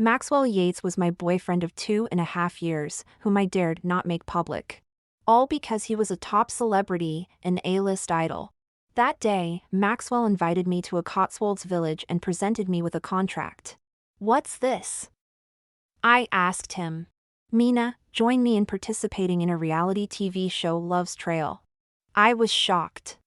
Maxwell Yates was my boyfriend of 2.5 years, whom I dared not make public. All because he was a top celebrity, an A-list idol. That day, Maxwell invited me to a Cotswolds Village and presented me with a contract. "What's this?" I asked him. "Mina, join me in participating in a reality TV show Love's Trail." I was shocked.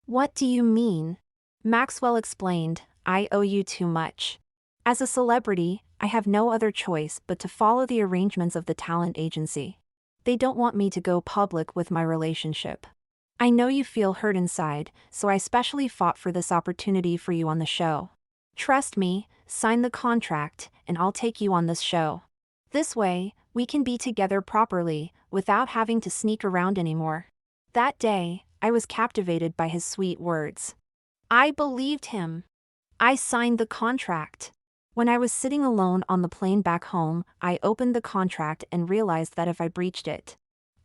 "What do you mean?" Maxwell explained, "I owe you too much. As a celebrity, I have no other choice but to follow the arrangements of the talent agency. They don't want me to go public with my relationship. I know you feel hurt inside, so I specially fought for this opportunity for you on the show. Trust me, sign the contract, and I'll take you on this show. This way, we can be together properly, without having to sneak around anymore." That day, I was captivated by his sweet words. I believed him. I signed the contract. When I was sitting alone on the plane back home, I opened the contract and realized that if I breached it,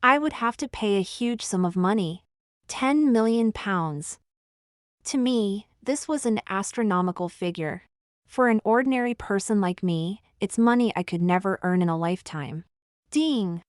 I would have to pay a huge sum of money. £10 million. To me, this was an astronomical figure. For an ordinary person like me, it's money I could never earn in a lifetime. Ding!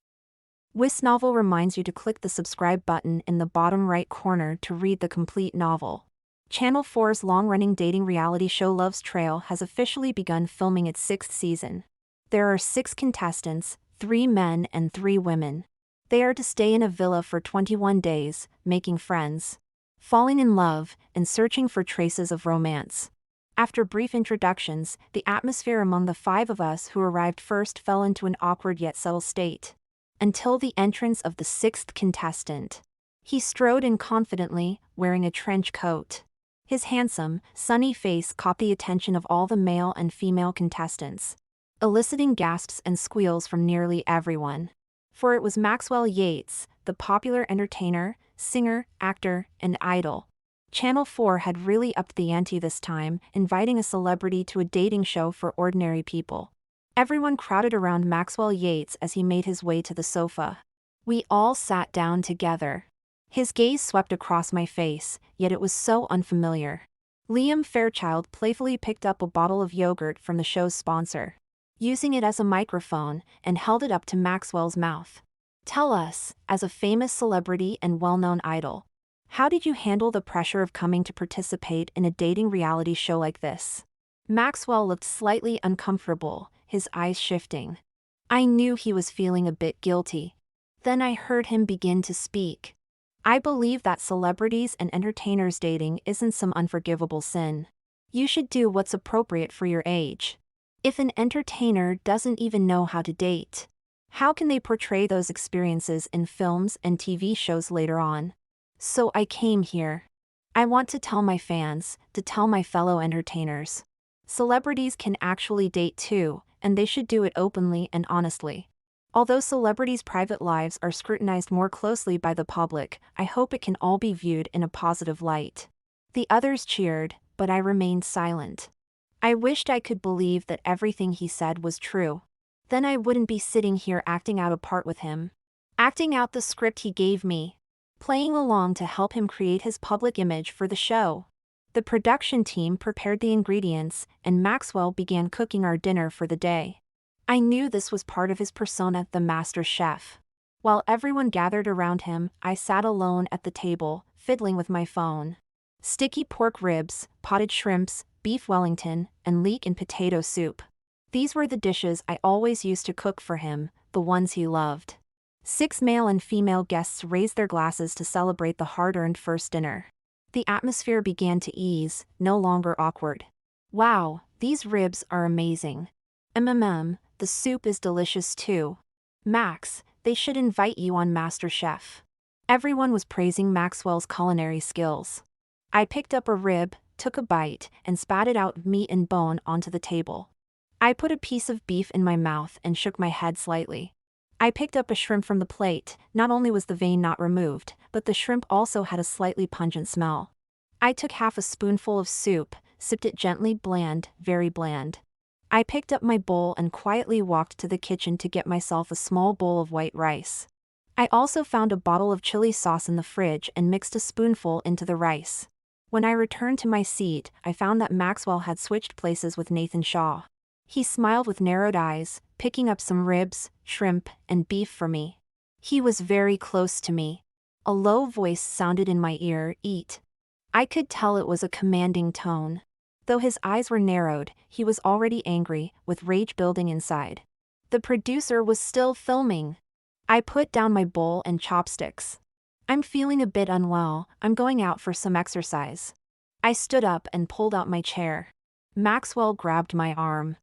This novel reminds you to click the subscribe button in the bottom right corner to read the complete novel. Channel 4's long-running dating reality show Love's Trail has officially begun filming its 6th season. There are 6 contestants, 3 men and 3 women. They are to stay in a villa for 21 days, making friends, falling in love, and searching for traces of romance. After brief introductions, the atmosphere among the 5 of us who arrived first fell into an awkward yet subtle state. Until the entrance of the 6th contestant. He strode in confidently, wearing a trench coat. His handsome, sunny face caught the attention of all the male and female contestants, eliciting gasps and squeals from nearly everyone. For it was Maxwell Yates, the popular entertainer, singer, actor, and idol. Channel 4 had really upped the ante this time, inviting a celebrity to a dating show for ordinary people. Everyone crowded around Maxwell Yates as he made his way to the sofa. We all sat down together. His gaze swept across my face, yet it was so unfamiliar. Liam Fairchild playfully picked up a bottle of yogurt from the show's sponsor, using it as a microphone, and held it up to Maxwell's mouth. "Tell us, as a famous celebrity and well-known idol, how did you handle the pressure of coming to participate in a dating reality show like this?" Maxwell looked slightly uncomfortable, his eyes shifting. I knew he was feeling a bit guilty. Then I heard him begin to speak. "I believe that celebrities and entertainers dating isn't some unforgivable sin. You should do what's appropriate for your age. If an entertainer doesn't even know how to date, how can they portray those experiences in films and TV shows later on? So I came here. I want to tell my fans, to tell my fellow entertainers. Celebrities can actually date too, and they should do it openly and honestly. Although celebrities' private lives are scrutinized more closely by the public, I hope it can all be viewed in a positive light." The others cheered, but I remained silent. I wished I could believe that everything he said was true. Then I wouldn't be sitting here acting out a part with him. Acting out the script he gave me. Playing along to help him create his public image for the show. The production team prepared the ingredients, and Maxwell began cooking our dinner for the day. I knew this was part of his persona, the master chef. While everyone gathered around him, I sat alone at the table, fiddling with my phone. Sticky pork ribs, potted shrimps, beef Wellington, and leek and potato soup. These were the dishes I always used to cook for him, the ones he loved. 6 male and female guests raised their glasses to celebrate the hard-earned first dinner. The atmosphere began to ease, no longer awkward. "Wow, these ribs are amazing. The soup is delicious too. Max, they should invite you on MasterChef." Everyone was praising Maxwell's culinary skills. I picked up a rib, took a bite, and spat out meat and bone onto the table. I put a piece of beef in my mouth and shook my head slightly. I picked up a shrimp from the plate. Not only was the vein not removed, but the shrimp also had a slightly pungent smell. I took half a spoonful of soup, sipped it gently, bland, very bland. I picked up my bowl and quietly walked to the kitchen to get myself a small bowl of white rice. I also found a bottle of chili sauce in the fridge and mixed a spoonful into the rice. When I returned to my seat, I found that Maxwell had switched places with Nathan Shaw. He smiled with narrowed eyes, picking up some ribs, shrimp, and beef for me. He was very close to me. A low voice sounded in my ear, "Eat." I could tell it was a commanding tone. Though his eyes were narrowed, he was already angry, with rage building inside. The producer was still filming. I put down my bowl and chopsticks. "I'm feeling a bit unwell, I'm going out for some exercise." I stood up and pulled out my chair. Maxwell grabbed my arm.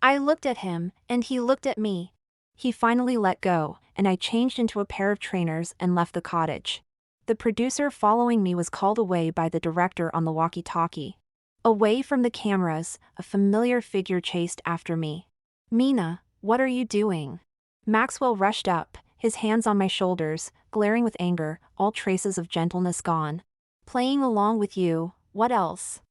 I looked at him, and he looked at me. He finally let go, and I changed into a pair of trainers and left the cottage. The producer following me was called away by the director on the walkie-talkie. Away from the cameras, a familiar figure chased after me. "Mina, what are you doing?" Maxwell rushed up, his hands on my shoulders, glaring with anger, all traces of gentleness gone. "Playing along with you, what else?"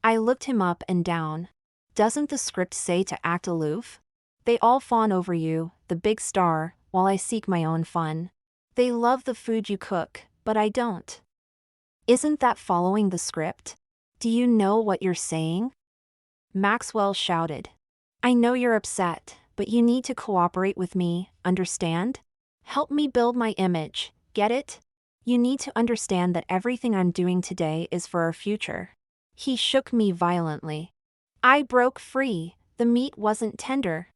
I looked him up and down. "Doesn't the script say to act aloof? They all fawn over you, the big star, while I seek my own fun. They love the food you cook, but I don't. Isn't that following the script? Do you know what you're saying?" Maxwell shouted. "I know you're upset, but you need to cooperate with me, understand? Help me build my image, get it? You need to understand that everything I'm doing today is for our future." He shook me violently. I broke free. The meat wasn't tender.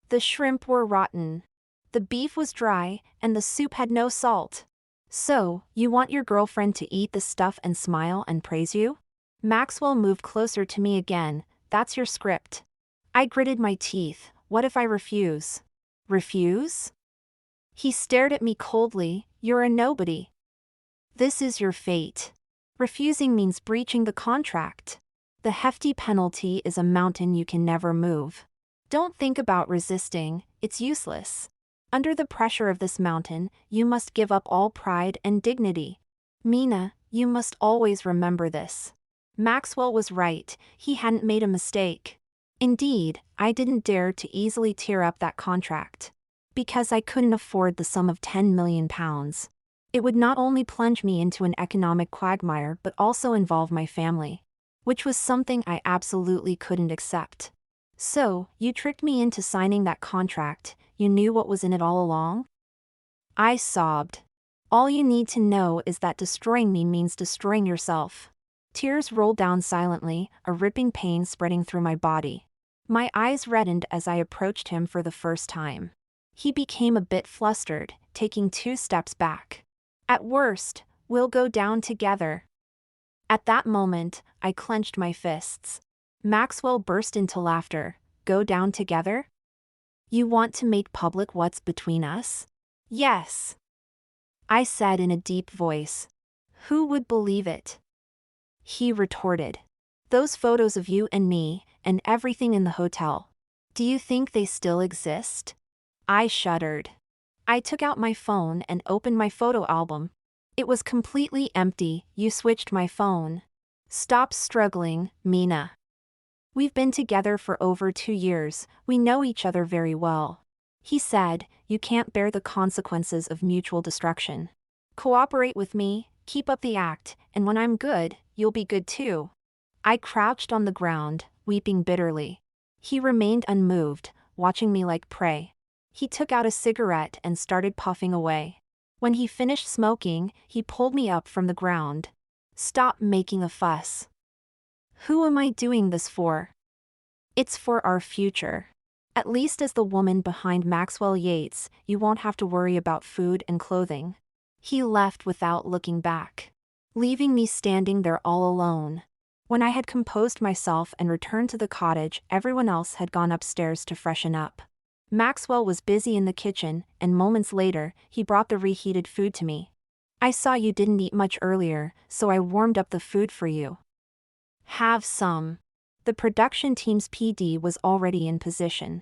The shrimp were rotten. The beef was dry, and the soup had no salt. "So, you want your girlfriend to eat the stuff and smile and praise you?" Maxwell moved closer to me again. "That's your script." I gritted my teeth. "What if I refuse?" "Refuse?" He stared at me coldly. "You're a nobody. This is your fate. Refusing means breaching the contract. The hefty penalty is a mountain you can never move. Don't think about resisting, it's useless. Under the pressure of this mountain, you must give up all pride and dignity. Mina, you must always remember this." Maxwell was right, he hadn't made a mistake. Indeed, I didn't dare to easily tear up that contract. Because I couldn't afford the sum of £10 million. It would not only plunge me into an economic quagmire but also involve my family. Which was something I absolutely couldn't accept. "So, you tricked me into signing that contract, you knew what was in it all along?" I sobbed. "All you need to know is that destroying me means destroying yourself." Tears rolled down silently, a ripping pain spreading through my body. My eyes reddened as I approached him for the first time. He became a bit flustered, taking 2 steps back. "At worst, we'll go down together." At that moment, I clenched my fists. Maxwell burst into laughter. "Go down together? You want to make public what's between us?" "Yes," I said in a deep voice. "Who would believe it?" He retorted. "Those photos of you and me, and everything in the hotel. Do you think they still exist?" I shuddered. I took out my phone and opened my photo album. It was completely empty. "You switched my phone. Stop struggling, Mina. We've been together for over 2 years, we know each other very well." He said, "You can't bear the consequences of mutual destruction. Cooperate with me, keep up the act, and when I'm good, you'll be good too." I crouched on the ground, weeping bitterly. He remained unmoved, watching me like prey. He took out a cigarette and started puffing away. When he finished smoking, he pulled me up from the ground. "Stop making a fuss. Who am I doing this for? It's for our future. At least as the woman behind Maxwell Yates, you won't have to worry about food and clothing." He left without looking back, leaving me standing there all alone. When I had composed myself and returned to the cottage, everyone else had gone upstairs to freshen up. Maxwell was busy in the kitchen, and moments later, he brought the reheated food to me. "I saw you didn't eat much earlier, so I warmed up the food for you. Have some." The production team's PD was already in position.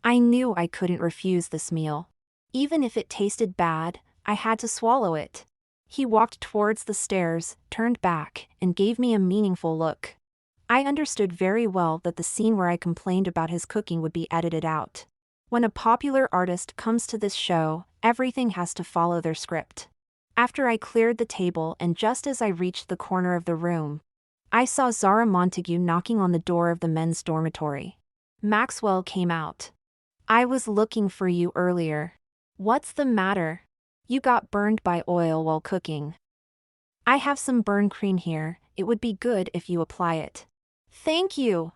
I knew I couldn't refuse this meal. Even if it tasted bad, I had to swallow it. He walked towards the stairs, turned back, and gave me a meaningful look. I understood very well that the scene where I complained about his cooking would be edited out. When a popular artist comes to this show, everything has to follow their script. After I cleared the table and just as I reached the corner of the room, I saw Zara Montague knocking on the door of the men's dormitory. Maxwell came out. I was looking for you earlier. What's the matter? You got burned by oil while cooking. I have some burn cream here, it would be good if you apply it. Thank you.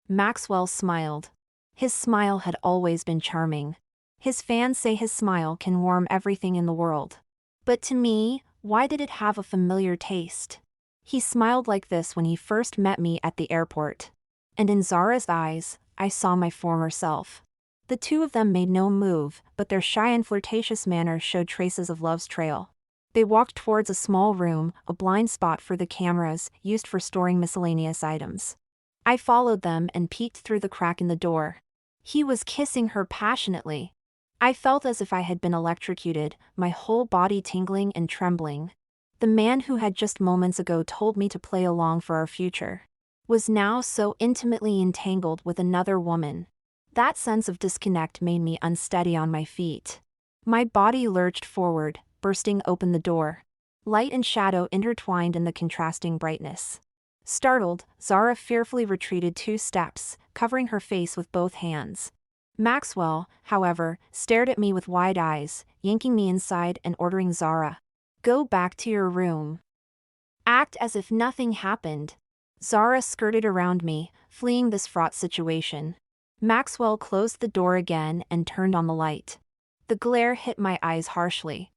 Maxwell smiled. His smile had always been charming. His fans say his smile can warm everything in the world. But to me, why did it have a familiar taste? He smiled like this when he first met me at the airport. And in Zara's eyes, I saw my former self. The two of them made no move, but their shy and flirtatious manner showed traces of love's trail. They walked towards a small room, a blind spot for the cameras, used for storing miscellaneous items. I followed them and peeked through the crack in the door. He was kissing her passionately. I felt as if I had been electrocuted, my whole body tingling and trembling. The man who had just moments ago told me to play along for our future was now so intimately entangled with another woman. That sense of disconnect made me unsteady on my feet. My body lurched forward, bursting open the door. Light and shadow intertwined in the contrasting brightness. Startled, Zara fearfully retreated 2 steps, covering her face with both hands. Maxwell, however, stared at me with wide eyes, yanking me inside and ordering Zara, "Go back to your room. Act as if nothing happened." Zara skirted around me, fleeing this fraught situation. Maxwell closed the door again and turned on the light. The glare hit my eyes harshly.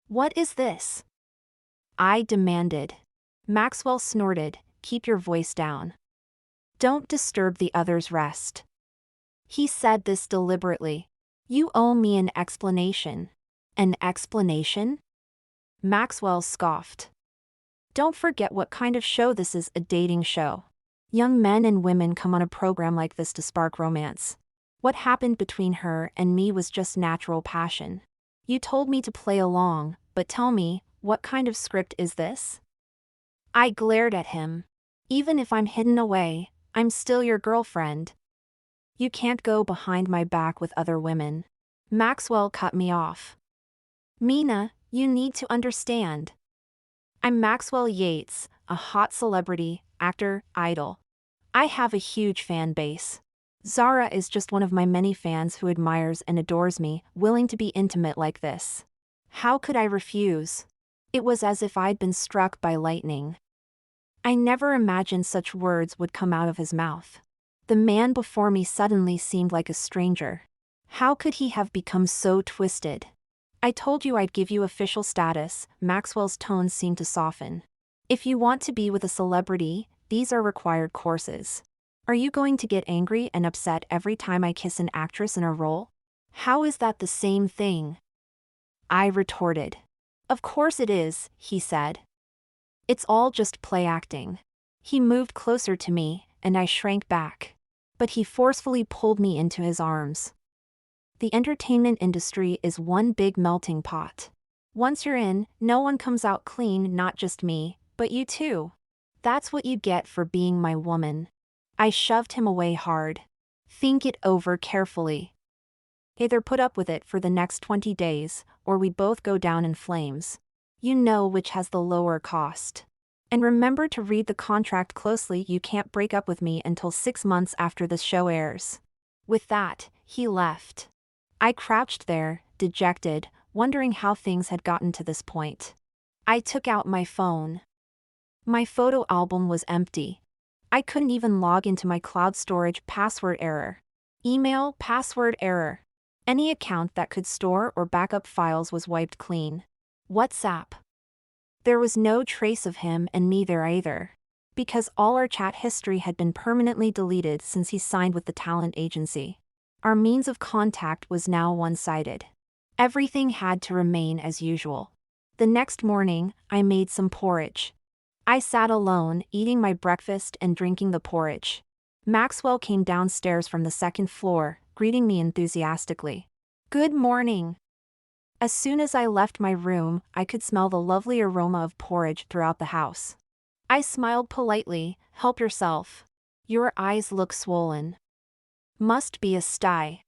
"What is this?" I demanded. Maxwell snorted, "Keep your voice down. Don't disturb the other's rest." He said this deliberately. "You owe me an explanation." "An explanation?" Maxwell scoffed. "Don't forget what kind of show this is, a dating show. Young men and women come on a program like this to spark romance. What happened between her and me was just natural passion. You told me to play along, but tell me, what kind of script is this?" I glared at him. "Even if I'm hidden away, I'm still your girlfriend. You can't go behind my back with other women." Maxwell cut me off. "Mina, you need to understand. I'm Maxwell Yates, a hot celebrity, actor, idol. I have a huge fan base. Zara is just one of my many fans who admires and adores me, willing to be intimate like this. How could I refuse?" It was as if I'd been struck by lightning. I never imagined such words would come out of his mouth. The man before me suddenly seemed like a stranger. How could he have become so twisted? "I told you I'd give you official status," Maxwell's tone seemed to soften. "If you want to be with a celebrity, these are required courses. Are you going to get angry and upset every time I kiss an actress in a role? How is that the same thing?" I retorted. "Of course it is," he said. "It's all just play acting." He moved closer to me, and I shrank back. But he forcefully pulled me into his arms. The entertainment industry is one big melting pot. Once you're in, no one comes out clean, not just me, but you too. That's what you get for being my woman. I shoved him away hard. "Think it over carefully. Either put up with it for the next 20 days, or we both go down in flames. You know which has the lower cost. And remember to read the contract closely. You can't break up with me until 6 months after this show airs." With that, he left. I crouched there, dejected, wondering how things had gotten to this point. I took out my phone. My photo album was empty. I couldn't even log into my cloud storage. Password error. Email password error. Any account that could store or back up files was wiped clean. WhatsApp. There was no trace of him and me there either. Because all our chat history had been permanently deleted since he signed with the talent agency. Our means of contact was now one-sided. Everything had to remain as usual. The next morning, I made some porridge. I sat alone, eating my breakfast and drinking the porridge. Maxwell came downstairs from the 2nd floor, greeting me enthusiastically. "Good morning." As soon as I left my room, I could smell the lovely aroma of porridge throughout the house. I smiled politely. "Help yourself. Your eyes look swollen. Must be a sty.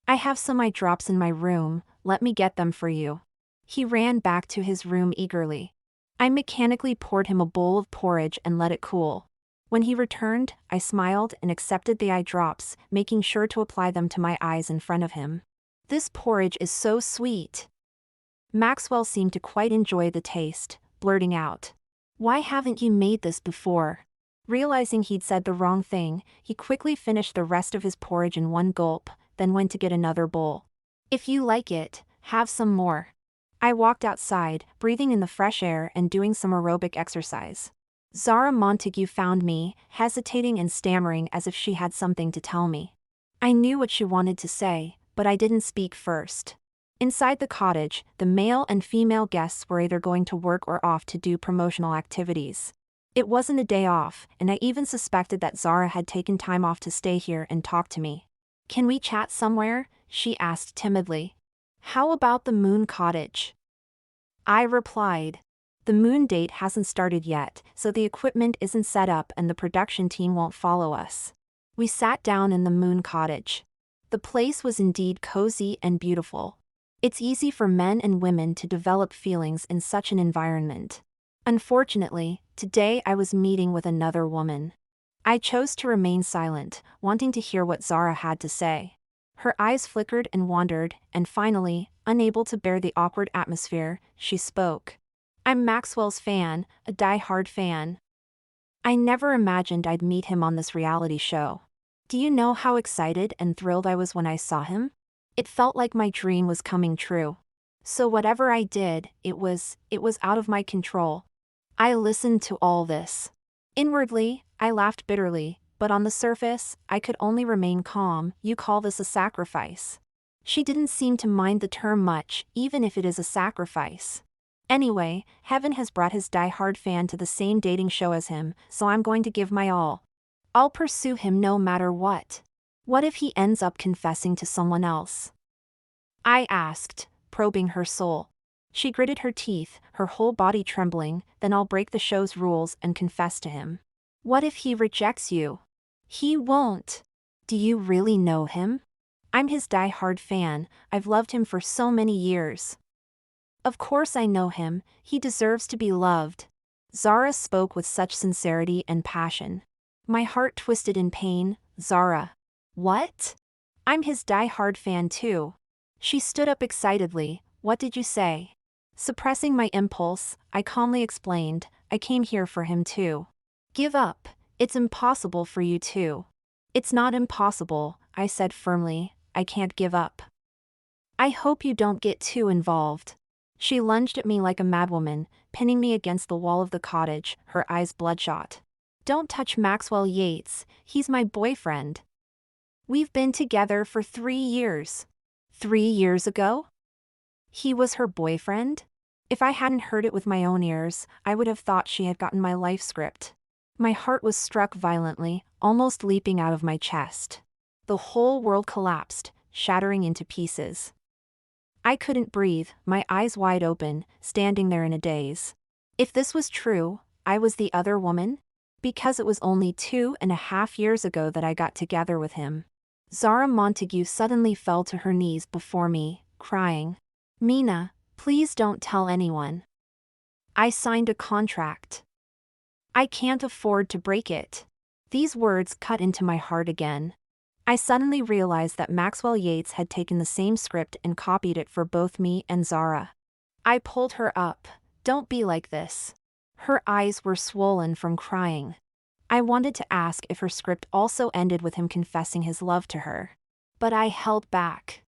I have some eye drops in my room, let me get them for you." He ran back to his room eagerly. I mechanically poured him a bowl of porridge and let it cool. When he returned, I smiled and accepted the eye drops, making sure to apply them to my eyes in front of him. This porridge is so sweet. Maxwell seemed to quite enjoy the taste, blurting out, "Why haven't you made this before?" Realizing he'd said the wrong thing, he quickly finished the rest of his porridge in one gulp, then went to get another bowl. "If you like it, have some more." I walked outside, breathing in the fresh air and doing some aerobic exercise. Zara Montague found me, hesitating and stammering as if she had something to tell me. I knew what she wanted to say, but I didn't speak first. Inside the cottage, the male and female guests were either going to work or off to do promotional activities. It wasn't a day off, and I even suspected that Zara had taken time off to stay here and talk to me. "Can we chat somewhere?" she asked timidly. "How about the Moon Cottage?" I replied. "The Moon date hasn't started yet, so the equipment isn't set up and the production team won't follow us." We sat down in the Moon Cottage. The place was indeed cozy and beautiful. It's easy for men and women to develop feelings in such an environment. Unfortunately, today I was meeting with another woman. I chose to remain silent, wanting to hear what Zara had to say. Her eyes flickered and wandered, and finally, unable to bear the awkward atmosphere, she spoke. "I'm Maxwell's fan, a die-hard fan. I never imagined I'd meet him on this reality show. Do you know how excited and thrilled I was when I saw him? It felt like my dream was coming true. So whatever I did, it was out of my control." I listened to all this. Inwardly, I laughed bitterly, but on the surface, I could only remain calm. "You call this a sacrifice?" She didn't seem to mind the term much, even if it is a sacrifice. "Anyway, Heaven has brought his die-hard fan to the same dating show as him, so I'm going to give my all. I'll pursue him no matter what. What if he ends up confessing to someone else?" I asked, probing her soul. She gritted her teeth, her whole body trembling. "Then I'll break the show's rules and confess to him." "What if he rejects you?" "He won't." "Do you really know him?" "I'm his die-hard fan, I've loved him for so many years." "Of course I know him, he deserves to be loved." Zara spoke with such sincerity and passion. My heart twisted in pain. "Zara. What?" "I'm his die-hard fan too." She stood up excitedly. "What did you say?" Suppressing my impulse, I calmly explained, "I came here for him too." "Give up, it's impossible for you to." "It's not impossible," I said firmly, "I can't give up." "I hope you don't get too involved." She lunged at me like a madwoman, pinning me against the wall of the cottage, her eyes bloodshot. "Don't touch Maxwell Yates, he's my boyfriend. We've been together for 3 years. 3 years ago? He was her boyfriend? If I hadn't heard it with my own ears, I would have thought she had gotten my life script. My heart was struck violently, almost leaping out of my chest. The whole world collapsed, shattering into pieces. I couldn't breathe, my eyes wide open, standing there in a daze. If this was true, I was the other woman? Because it was only 2.5 years ago that I got together with him. Zara Montague suddenly fell to her knees before me, crying, "Mina, please don't tell anyone. I signed a contract. I can't afford to break it." These words cut into my heart again. I suddenly realized that Maxwell Yates had taken the same script and copied it for both me and Zara. I pulled her up. "Don't be like this." Her eyes were swollen from crying. I wanted to ask if her script also ended with him confessing his love to her. But I held back.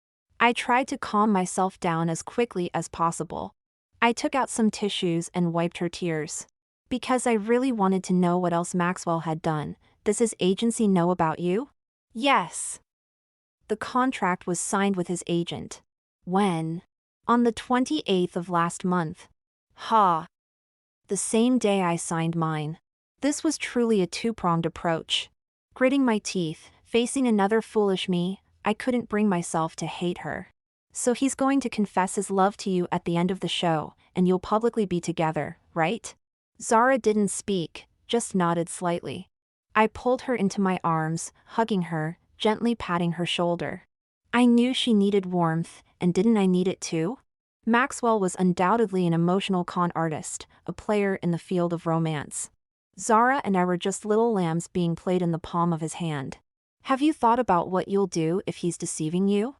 I tried to calm myself down as quickly as possible. I took out some tissues and wiped her tears. Because I really wanted to know what else Maxwell had done. "Does his agency know about you?" "Yes." The contract was signed with his agent. "When?" "On the 28th of last month." "Ha." The same day I signed mine. This was truly a two-pronged approach. Gritting my teeth, facing another foolish me, I couldn't bring myself to hate her. "So he's going to confess his love to you at the end of the show, and you'll publicly be together, right?" Zara didn't speak, just nodded slightly. I pulled her into my arms, hugging her, gently patting her shoulder. I knew she needed warmth, and didn't I need it too? Maxwell was undoubtedly an emotional con artist, a player in the field of romance. Zara and I were just little lambs being played in the palm of his hand. Have you thought about what you'll do if he's deceiving you?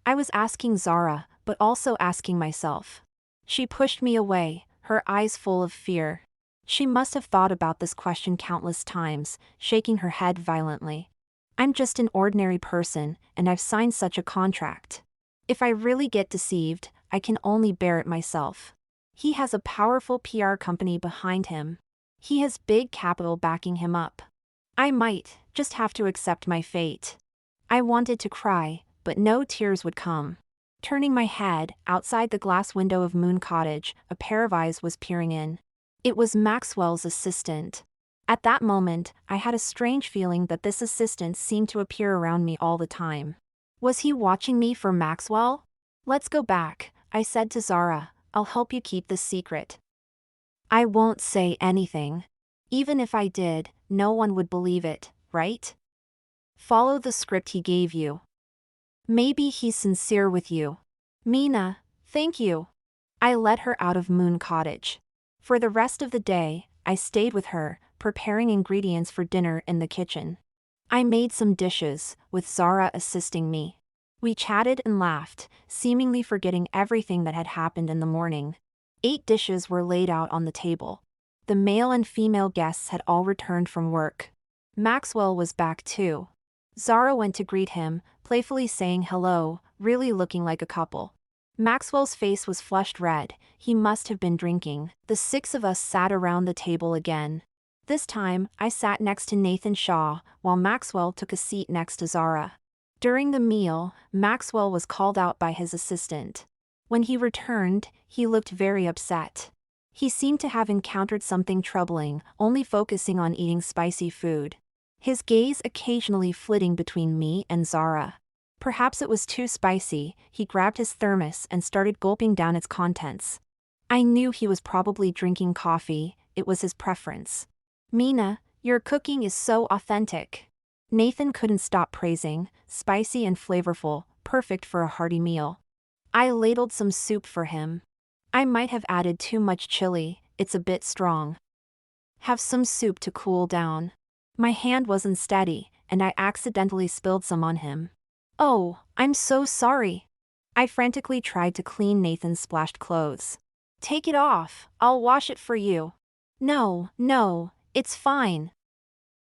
I was asking Zara, but also asking myself. She pushed me away, her eyes full of fear. She must have thought about this question countless times, shaking her head violently. I'm just an ordinary person, and I've signed such a contract. If I really get deceived, I can only bear it myself. He has a powerful PR company behind him. He has big capital backing him up. I might just have to accept my fate. I wanted to cry, but no tears would come. Turning my head, outside the glass window of Moon Cottage, a pair of eyes was peering in. It was Maxwell's assistant. At that moment, I had a strange feeling that this assistant seemed to appear around me all the time. Was he watching me for Maxwell? Let's go back, I said to Zara. I'll help you keep this secret. I won't say anything. Even if I did, no one would believe it, right? Follow the script he gave you. Maybe he's sincere with you. Mina, thank you. I let her out of Moon Cottage. For the rest of the day, I stayed with her, preparing ingredients for dinner in the kitchen. I made some dishes, with Zara assisting me. We chatted and laughed, seemingly forgetting everything that had happened in the morning. 8 dishes were laid out on the table. The male and female guests had all returned from work. Maxwell was back too. Zara went to greet him, playfully saying hello, really looking like a couple. Maxwell's face was flushed red, he must have been drinking. The 6 of us sat around the table again. This time, I sat next to Nathan Shaw, while Maxwell took a seat next to Zara. During the meal, Maxwell was called out by his assistant. When he returned, he looked very upset. He seemed to have encountered something troubling, only focusing on eating spicy food. His gaze occasionally flitting between me and Zara. Perhaps it was too spicy, he grabbed his thermos and started gulping down its contents. I knew he was probably drinking coffee, it was his preference. Mina, your cooking is so authentic. Nathan couldn't stop praising, spicy and flavorful, perfect for a hearty meal. I ladled some soup for him. I might have added too much chili, it's a bit strong. Have some soup to cool down. My hand wasn't steady, and I accidentally spilled some on him. Oh, I'm so sorry. I frantically tried to clean Nathan's splashed clothes. Take it off, I'll wash it for you. No, it's fine.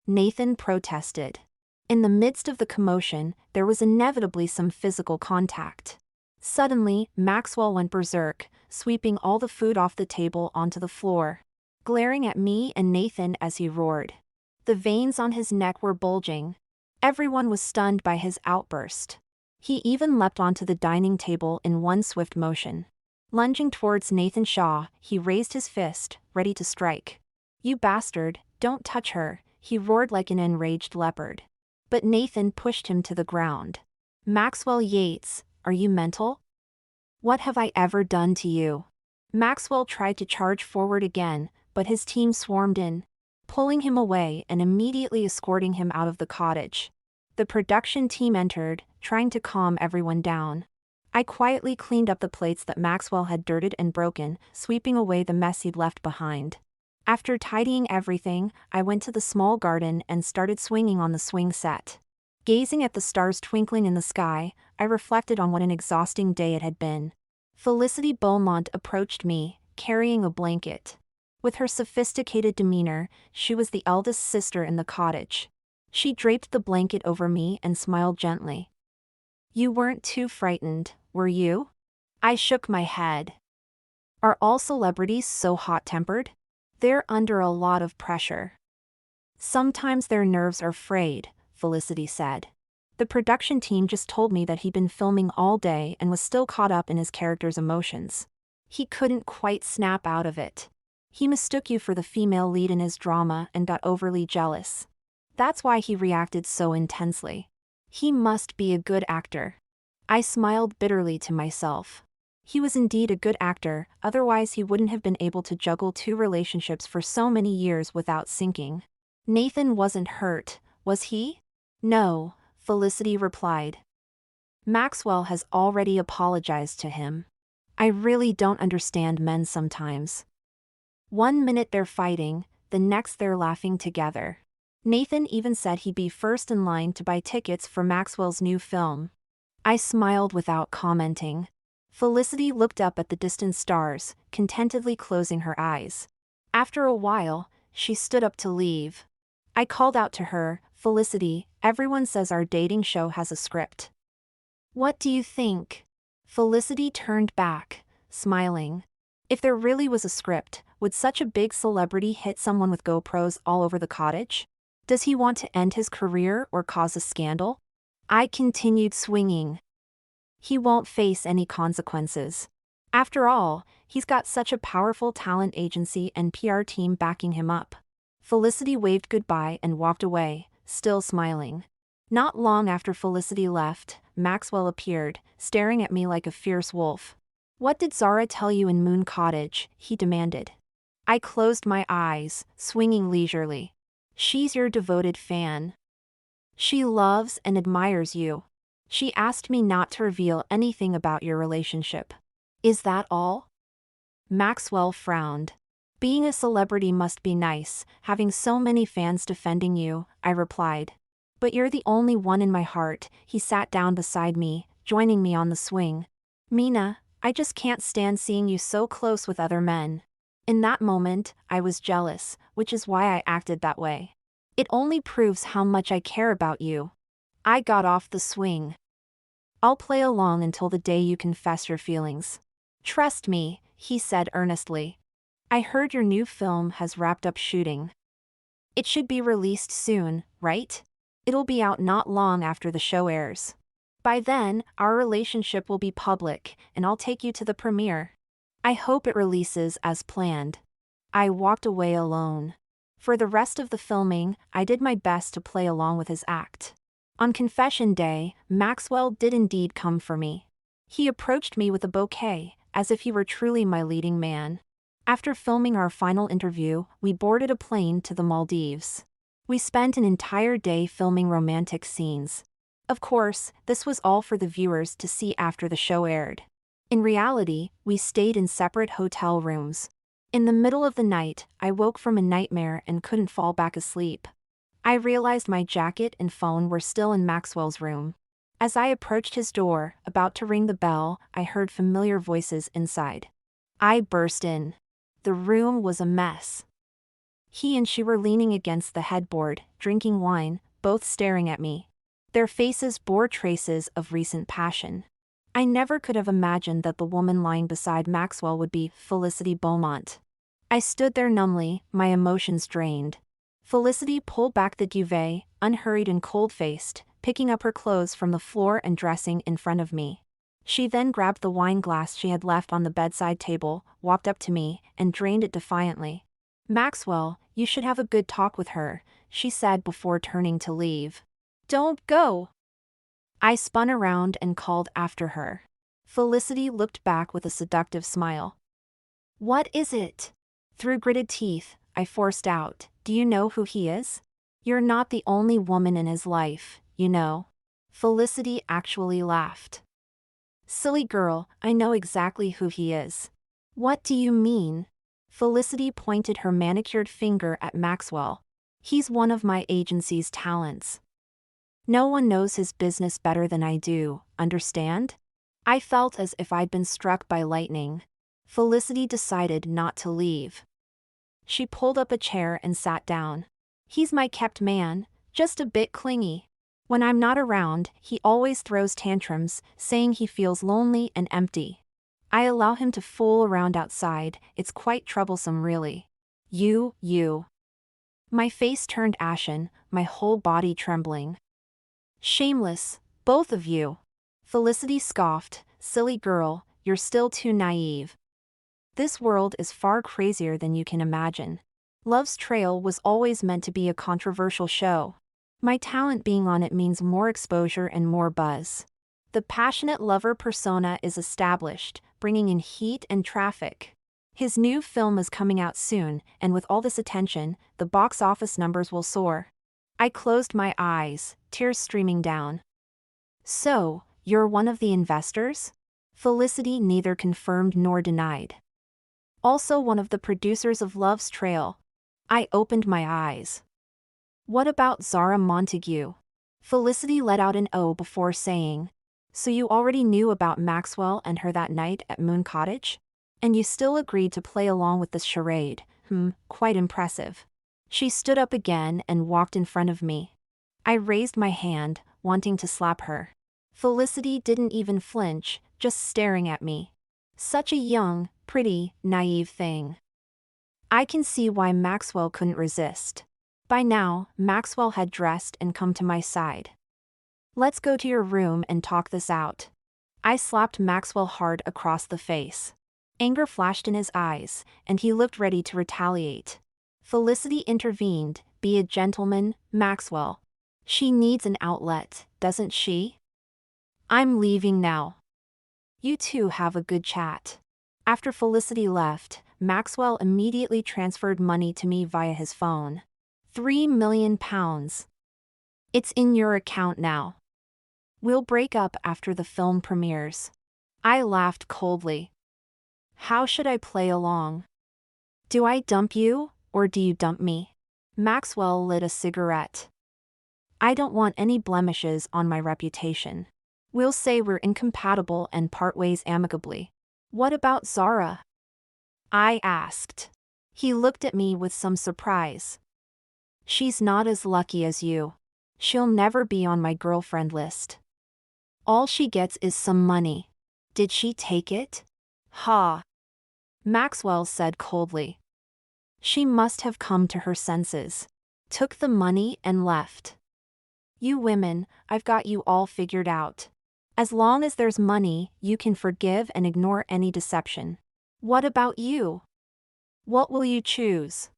Nathan protested. In the midst of the commotion, there was inevitably some physical contact. Suddenly, Maxwell went berserk, sweeping all the food off the table onto the floor, glaring at me and Nathan as he roared. The veins on his neck were bulging. Everyone was stunned by his outburst. He even leapt onto the dining table in one swift motion. Lunging towards Nathan Shaw, he raised his fist, ready to strike. You bastard, don't touch her, he roared like an enraged leopard. But Nathan pushed him to the ground. Maxwell Yates, are you mental? What have I ever done to you? Maxwell tried to charge forward again, but his team swarmed in, pulling him away and immediately escorting him out of the cottage. The production team entered, trying to calm everyone down. I quietly cleaned up the plates that Maxwell had dirted and broken, sweeping away the mess he'd left behind. After tidying everything, I went to the small garden and started swinging on the swing set. Gazing at the stars twinkling in the sky, I reflected on what an exhausting day it had been. Felicity Beaumont approached me, carrying a blanket. With her sophisticated demeanor, she was the eldest sister in the cottage. She draped the blanket over me and smiled gently. You weren't too frightened, were you? I shook my head. Are all celebrities so hot-tempered? They're under a lot of pressure. Sometimes their nerves are frayed, Felicity said. The production team just told me that he'd been filming all day and was still caught up in his character's emotions. He couldn't quite snap out of it. He mistook you for the female lead in his drama and got overly jealous. That's why he reacted so intensely. He must be a good actor. I smiled bitterly to myself. He was indeed a good actor, otherwise he wouldn't have been able to juggle 2 relationships for so many years without sinking. Nathan wasn't hurt, was he? No, Felicity replied. Maxwell has already apologized to him. I really don't understand men sometimes. 1 minute they're fighting, the next they're laughing together. Nathan even said he'd be first in line to buy tickets for Maxwell's new film. I smiled without commenting. Felicity looked up at the distant stars, contentedly closing her eyes. After a while, she stood up to leave. I called out to her, "Felicity, everyone says our dating show has a script. What do you think?" Felicity turned back, smiling. If there really was a script, would such a big celebrity hit someone with GoPros all over the cottage? Does he want to end his career or cause a scandal? I continued swinging. He won't face any consequences. After all, he's got such a powerful talent agency and PR team backing him up. Felicity waved goodbye and walked away, still smiling. Not long after Felicity left, Maxwell appeared, staring at me like a fierce wolf. "What did Zara tell you in Moon Cottage?" he demanded. I closed my eyes, swinging leisurely. "She's your devoted fan. She loves and admires you. She asked me not to reveal anything about your relationship. Is that all?" Maxwell frowned. "Being a celebrity must be nice, having so many fans defending you," I replied. "But you're the only one in my heart." He sat down beside me, joining me on the swing. "Mina, I just can't stand seeing you so close with other men." In that moment, I was jealous, which is why I acted that way. "It only proves how much I care about you." I got off the swing. "I'll play along until the day you confess your feelings. Trust me," he said earnestly. "I heard your new film has wrapped up shooting. It should be released soon, right? It'll be out not long after the show airs. By then, our relationship will be public, and I'll take you to the premiere. I hope it releases as planned." I walked away alone. For the rest of the filming, I did my best to play along with his act. On confession day, Maxwell did indeed come for me. He approached me with a bouquet, as if he were truly my leading man. After filming our final interview, we boarded a plane to the Maldives. We spent an entire day filming romantic scenes. Of course, this was all for the viewers to see after the show aired. In reality, we stayed in separate hotel rooms. In the middle of the night, I woke from a nightmare and couldn't fall back asleep. I realized my jacket and phone were still in Maxwell's room. As I approached his door, about to ring the bell, I heard familiar voices inside. I burst in. The room was a mess. He and she were leaning against the headboard, drinking wine, both staring at me. Their faces bore traces of recent passion. I never could have imagined that the woman lying beside Maxwell would be Felicity Beaumont. I stood there numbly, my emotions drained. Felicity pulled back the duvet, unhurried and cold-faced, picking up her clothes from the floor and dressing in front of me. She then grabbed the wine glass she had left on the bedside table, walked up to me, and drained it defiantly. "Maxwell, you should have a good talk with her," she said before turning to leave. "Don't go." I spun around and called after her. Felicity looked back with a seductive smile. "What is it?" Through gritted teeth, I forced out, "Do you know who he is? You're not the only woman in his life, you know." Felicity actually laughed. "Silly girl, I know exactly who he is." "What do you mean?" Felicity pointed her manicured finger at Maxwell. "He's one of my agency's talents. No one knows his business better than I do, understand?" I felt as if I'd been struck by lightning. Felicity decided not to leave. She pulled up a chair and sat down. "He's my kept man, just a bit clingy. When I'm not around, he always throws tantrums, saying he feels lonely and empty. I allow him to fool around outside, it's quite troublesome really. You. My face turned ashen, my whole body trembling. "Shameless, both of you." Felicity scoffed, "Silly girl, you're still too naive. This world is far crazier than you can imagine. Love's Trail was always meant to be a controversial show. My talent being on it means more exposure and more buzz. The passionate lover persona is established, bringing in heat and traffic. His new film is coming out soon, and with all this attention, the box office numbers will soar." I closed my eyes, tears streaming down. "So, you're one of the investors?" Felicity neither confirmed nor denied. "Also one of the producers of Love's Trail." I opened my eyes. What about Zara Montague? Felicity let out an O before saying, so you already knew about Maxwell and her that night at Moon Cottage? And you still agreed to play along with this charade? Quite impressive. She stood up again and walked in front of me. I raised my hand, wanting to slap her. Felicity didn't even flinch, just staring at me. Such a young, pretty, naive thing. I can see why Maxwell couldn't resist. By now, Maxwell had dressed and come to my side. Let's go to your room and talk this out. I slapped Maxwell hard across the face. Anger flashed in his eyes, and he looked ready to retaliate. Felicity intervened. Be a gentleman, Maxwell. She needs an outlet, doesn't she? I'm leaving now. You two have a good chat. After Felicity left, Maxwell immediately transferred money to me via his phone. £3 million. It's in your account now. We'll break up after the film premieres. I laughed coldly. How should I play along? Do I dump you, or do you dump me? Maxwell lit a cigarette. I don't want any blemishes on my reputation. We'll say we're incompatible and part ways amicably. What about Zara? I asked. He looked at me with some surprise. She's not as lucky as you. She'll never be on my girlfriend list. All she gets is some money. Did she take it? Ha! Maxwell said coldly. She must have come to her senses. Took the money and left. You women, I've got you all figured out. As long as there's money, you can forgive and ignore any deception. What about you? What will you choose?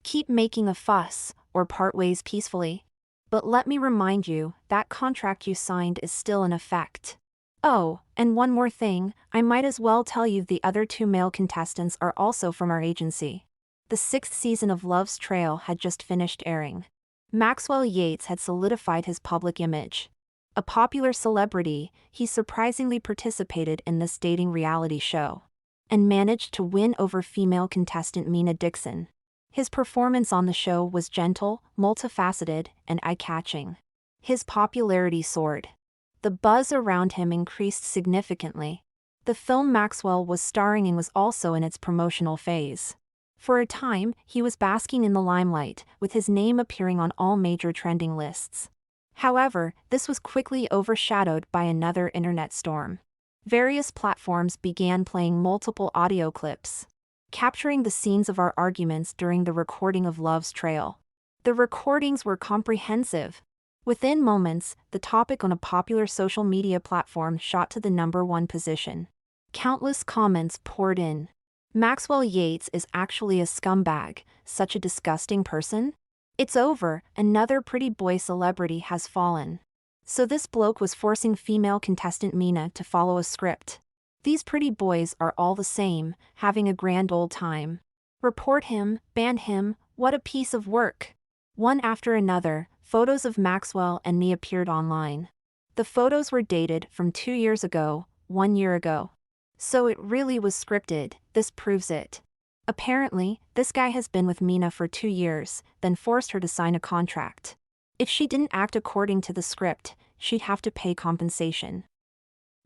Keep making a fuss, or part ways peacefully? But let me remind you, that contract you signed is still in effect. Oh, and one more thing, I might as well tell you the other 2 male contestants are also from our agency. The 6th season of Love's Trail had just finished airing. Maxwell Yates had solidified his public image. A popular celebrity, he surprisingly participated in this dating reality show. And managed to win over female contestant Mina Dixon. His performance on the show was gentle, multifaceted, and eye-catching. His popularity soared. The buzz around him increased significantly. The film Maxwell was starring in was also in its promotional phase. For a time, he was basking in the limelight, with his name appearing on all major trending lists. However, this was quickly overshadowed by another internet storm. Various platforms began playing multiple audio clips, capturing the scenes of our arguments during the recording of Love's Trail. The recordings were comprehensive. Within moments, the topic on a popular social media platform shot to the #1 position. Countless comments poured in. Maxwell Yates is actually a scumbag, such a disgusting person. It's over, another pretty boy celebrity has fallen. So this bloke was forcing female contestant Mina to follow a script. These pretty boys are all the same, having a grand old time. Report him, ban him, what a piece of work. One after another, photos of Maxwell and me appeared online. The photos were dated from 2 years ago, 1 year ago. So it really was scripted, this proves it. Apparently, this guy has been with Mina for 2 years, then forced her to sign a contract. If she didn't act according to the script, she'd have to pay compensation.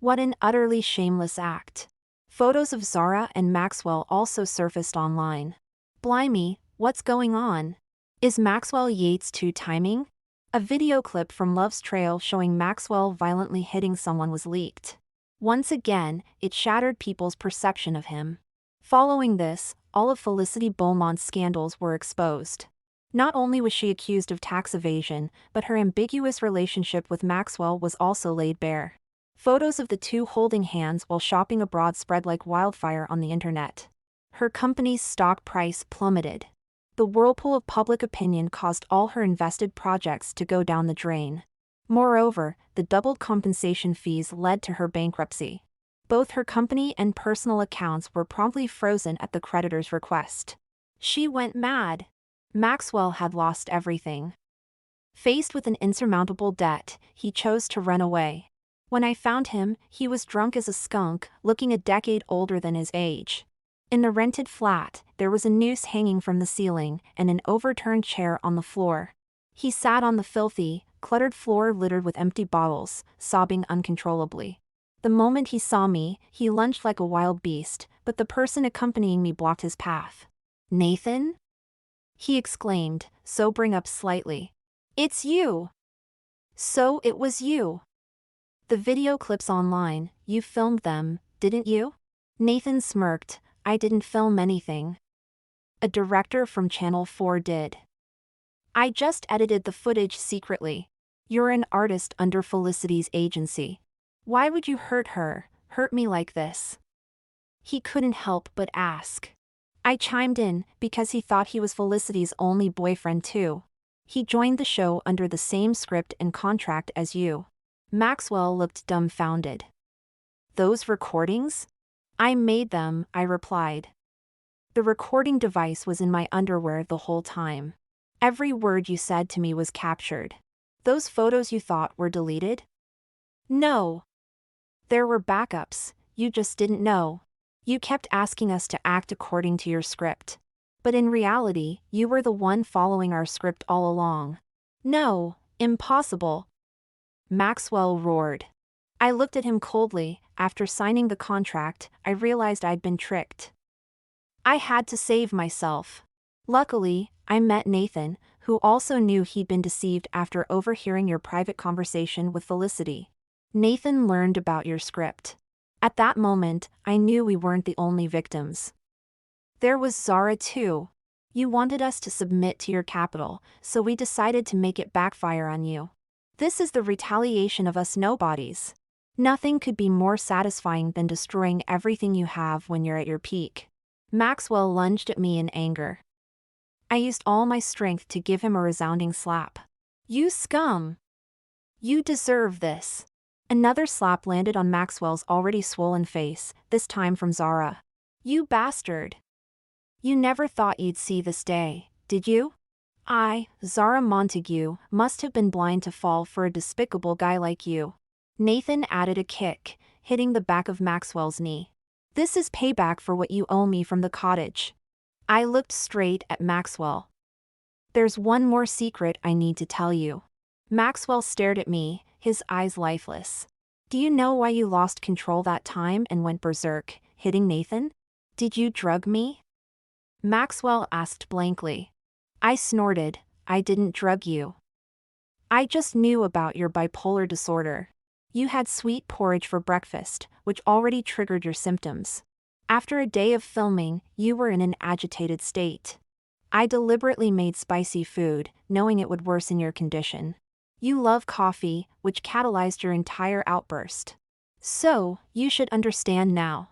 What an utterly shameless act. Photos of Zara and Maxwell also surfaced online. Blimey, what's going on? Is Maxwell Yates too timing? A video clip from Love's Trail showing Maxwell violently hitting someone was leaked. Once again, it shattered people's perception of him. Following this, all of Felicity Beaumont's scandals were exposed. Not only was she accused of tax evasion, but her ambiguous relationship with Maxwell was also laid bare. Photos of the two holding hands while shopping abroad spread like wildfire on the internet. Her company's stock price plummeted. The whirlpool of public opinion caused all her invested projects to go down the drain. Moreover, the doubled compensation fees led to her bankruptcy. Both her company and personal accounts were promptly frozen at the creditor's request. She went mad. Maxwell had lost everything. Faced with an insurmountable debt, he chose to run away. When I found him, he was drunk as a skunk, looking a decade older than his age. In the rented flat, there was a noose hanging from the ceiling and an overturned chair on the floor. He sat on the filthy, cluttered floor littered with empty bottles, sobbing uncontrollably. The moment he saw me, he lunged like a wild beast, but the person accompanying me blocked his path. "Nathan?" he exclaimed, sobering up slightly. "It's you!" "So it was you. The video clips online, you filmed them, didn't you?" Nathan smirked. "I didn't film anything. A director from Channel 4 did. I just edited the footage secretly. You're an artist under Felicity's agency. Why would you hurt me like this?" He couldn't help but ask. I chimed in, because he thought he was Felicity's only boyfriend too. He joined the show under the same script and contract as you. Maxwell looked dumbfounded. "Those recordings? I made them," I replied. "The recording device was in my underwear the whole time. Every word you said to me was captured. Those photos you thought were deleted? No. There were backups, you just didn't know. You kept asking us to act according to your script. But in reality, you were the one following our script all along." "No, impossible!" Maxwell roared. I looked at him coldly. After signing the contract, I realized I'd been tricked. I had to save myself. Luckily, I met Nathan, who also knew he'd been deceived after overhearing your private conversation with Felicity. Nathan learned about your script. At that moment, I knew we weren't the only victims. There was Zara too. You wanted us to submit to your capital, so we decided to make it backfire on you. This is the retaliation of us nobodies. Nothing could be more satisfying than destroying everything you have when you're at your peak. Maxwell lunged at me in anger. I used all my strength to give him a resounding slap. "You scum! You deserve this." Another slap landed on Maxwell's already swollen face, this time from Zara. "You bastard! You never thought you'd see this day, did you? Zara Montague, must have been blind to fall for a despicable guy like you." Nathan added a kick, hitting the back of Maxwell's knee. "This is payback for what you owe me from the cottage." I looked straight at Maxwell. "There's one more secret I need to tell you." Maxwell stared at me, his eyes lifeless. "Do you know why you lost control that time and went berserk, hitting Nathan? Did you drug me?" Maxwell asked blankly. I snorted. "I didn't drug you. I just knew about your bipolar disorder. You had sweet porridge for breakfast, which already triggered your symptoms. After a day of filming, you were in an agitated state. I deliberately made spicy food, knowing it would worsen your condition. You love coffee, which catalyzed your entire outburst. So, you should understand now.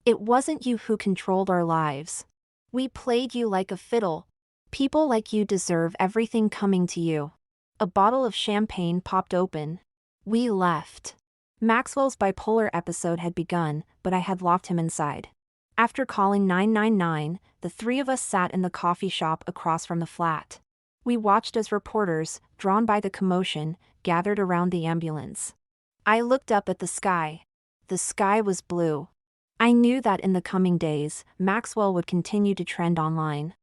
It wasn't you who controlled our lives. We played you like a fiddle. People like you deserve everything coming to you." A bottle of champagne popped open. We left. Maxwell's bipolar episode had begun, but I had locked him inside. After calling 999, the three of us sat in the coffee shop across from the flat. We watched as reporters, drawn by the commotion, gathered around the ambulance. I looked up at the sky. The sky was blue. I knew that in the coming days, Maxwell would continue to trend online.